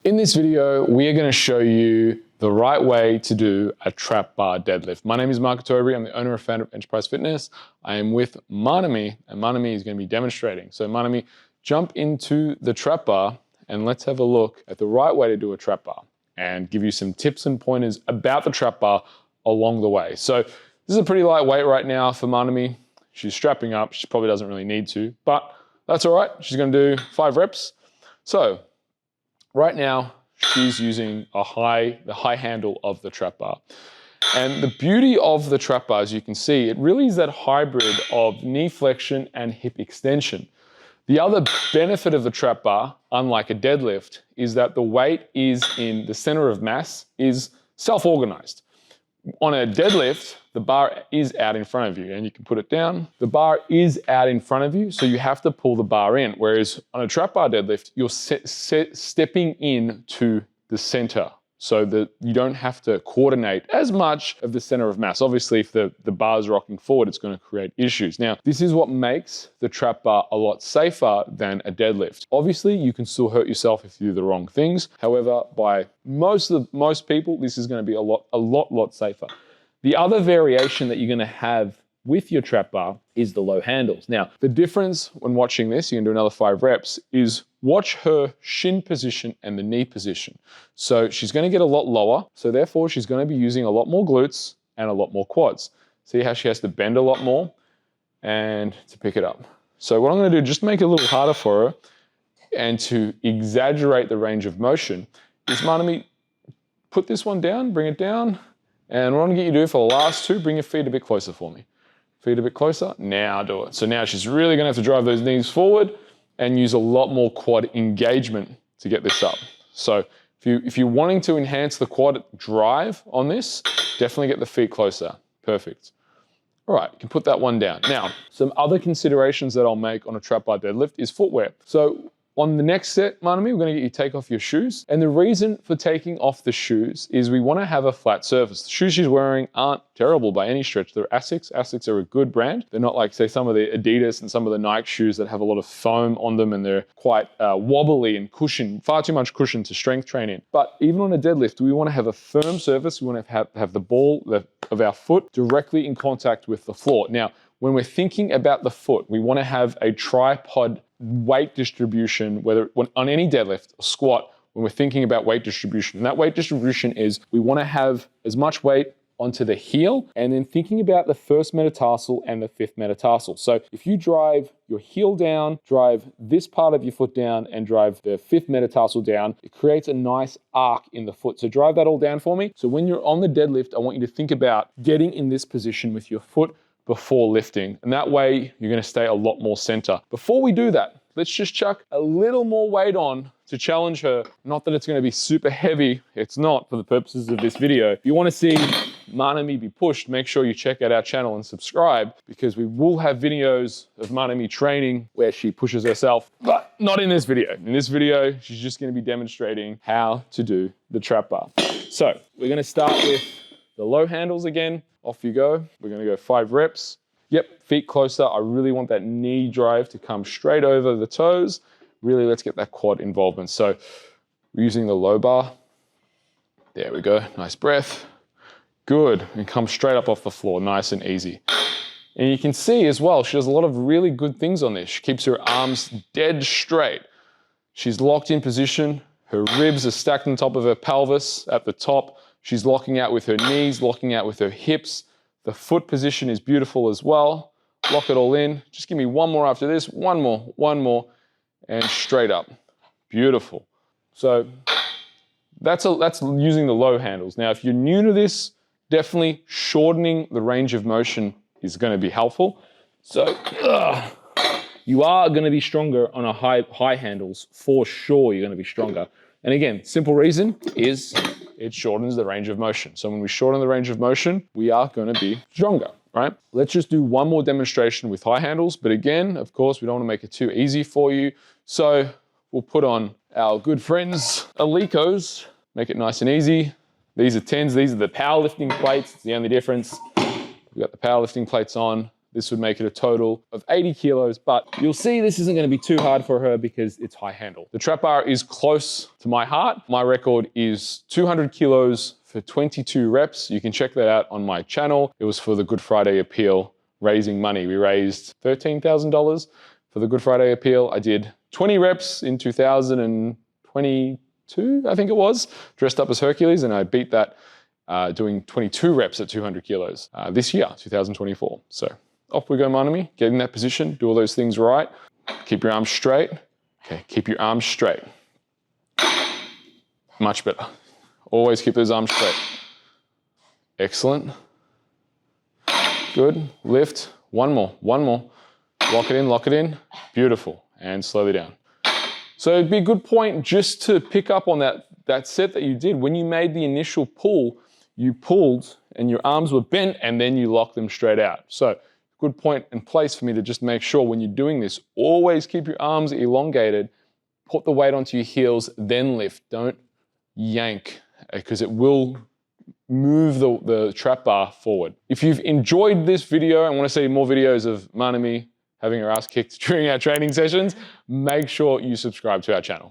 In this video, we are going to show you the right way to do a trap bar deadlift. My name is Mark Ottobre. I'm the owner and founder of Enterprise Fitness. I am with Manami, and Manami is going to be demonstrating. So Manami, jump into the trap bar and let's have a look at the right way to do a trap bar and give you some tips and pointers about the trap bar along the way. So this is a pretty lightweight right now for Manami. She's strapping up. She probably doesn't really need to, but that's all right. She's going to do 5 reps. So right now, she's using the high handle of the trap bar. And the beauty of the trap bar, as you can see, it really is that hybrid of knee flexion and hip extension. The other benefit of the trap bar, unlike a deadlift, is that the weight is in the center of mass, is self-organized. On a deadlift, the bar is out in front of you and you can put it down. The bar is out in front of you, so you have to pull the bar in. Whereas on a trap bar deadlift, you're stepping in to the center so that you don't have to coordinate as much of the center of mass. Obviously, if the bar is rocking forward, it's going to create issues. Now, this is what makes the trap bar a lot safer than a deadlift. Obviously, you can still hurt yourself if you do the wrong things. However, by most people, this is going to be a lot safer. The other variation that you're going to have with your trap bar is the low handles. Now, the difference when watching this, you can do another 5 reps, is watch her shin position and the knee position. So she's going to get a lot lower. So therefore, she's going to be using a lot more glutes and a lot more quads. See how she has to bend a lot more and to pick it up. So what I'm going to do, just to make it a little harder for her and to exaggerate the range of motion, is Manami, put this one down, bring it down. And what I'm going to get you to do for the last 2, bring your feet a bit closer for me. Feet a bit closer, now do it. So now she's really going to have to drive those knees forward and use a lot more quad engagement to get this up. So if you're wanting to enhance the quad drive on this, definitely get the feet closer. Perfect. All right, you can put that one down. Now, some other considerations that I'll make on a trap bar deadlift is footwear. So on the next set, Manami, we're going to get you to take off your shoes. And the reason for taking off the shoes is we want to have a flat surface. The shoes she's wearing aren't terrible by any stretch. They're Asics. Asics are a good brand. They're not like, say, some of the Adidas and some of the Nike shoes that have a lot of foam on them and they're quite wobbly and cushion, far too much cushion to strength train in. But even on a deadlift, we want to have a firm surface. We want to have the ball of our foot directly in contact with the floor. Now, when we're thinking about the foot, we want to have a tripod weight distribution, on any deadlift or squat, when we're thinking about weight distribution. And that weight distribution is we want to have as much weight onto the heel and then thinking about the first metatarsal and the 5th metatarsal. So if you drive your heel down, drive this part of your foot down and drive the 5th metatarsal down, it creates a nice arc in the foot. So drive that all down for me. So when you're on the deadlift, I want you to think about getting in this position with your foot before lifting. And that way you're going to stay a lot more center. Before we do that, let's just chuck a little more weight on to challenge her. Not that it's going to be super heavy. It's not for the purposes of this video. If you want to see Manami be pushed, make sure you check out our channel and subscribe because we will have videos of Manami training where she pushes herself, but not in this video. In this video, she's just going to be demonstrating how to do the trap bar. So we're going to start with the low handles again. Off you go. We're going to go 5 reps. Yep, feet closer. I really want that knee drive to come straight over the toes. Really, let's get that quad involvement. So we're using the low bar. There we go. Nice breath. Good. And come straight up off the floor. Nice and easy. And you can see as well, she does a lot of really good things on this. She keeps her arms dead straight. She's locked in position. Her ribs are stacked on top of her pelvis at the top. She's locking out with her knees, locking out with her hips. The foot position is beautiful as well. Lock it all in. Just give me one more after this. One more, and straight up. Beautiful. So that's using the low handles. Now, if you're new to this, definitely shortening the range of motion is going to be helpful. So you are going to be stronger on a high handles. For sure, you're going to be stronger. And again, simple reason is it shortens the range of motion. So when we shorten the range of motion, we are going to be stronger, right? Let's just do one more demonstration with high handles. But again, of course, we don't want to make it too easy for you. So we'll put on our good friends, Alicos, make it nice and easy. These are 10s. These are the powerlifting plates. It's the only difference. We've got the powerlifting plates on. This would make it a total of 80 kilos, but you'll see this isn't gonna be too hard for her because it's high handle. The trap bar is close to my heart. My record is 200 kilos for 22 reps. You can check that out on my channel. It was for the Good Friday appeal, raising money. We raised $13,000 for the Good Friday appeal. I did 20 reps in 2022, I think it was, dressed up as Hercules, and I beat that doing 22 reps at 200 kilos this year, 2024. So off we go, Manami. Get in that position, do all those things right. Keep your arms straight. Okay, keep your arms straight. Much better. Always keep those arms straight. Excellent. Good. Lift. One more. Lock it in. Beautiful. And slowly down. So it'd be a good point just to pick up on that set that you did. When you made the initial pull, you pulled and your arms were bent and then you locked them straight out. So good point in place for me to just make sure when you're doing this, always keep your arms elongated, put the weight onto your heels, then lift. Don't yank, because it will move the trap bar forward. If you've enjoyed this video and want to see more videos of Manami having her ass kicked during our training sessions, make sure you subscribe to our channel.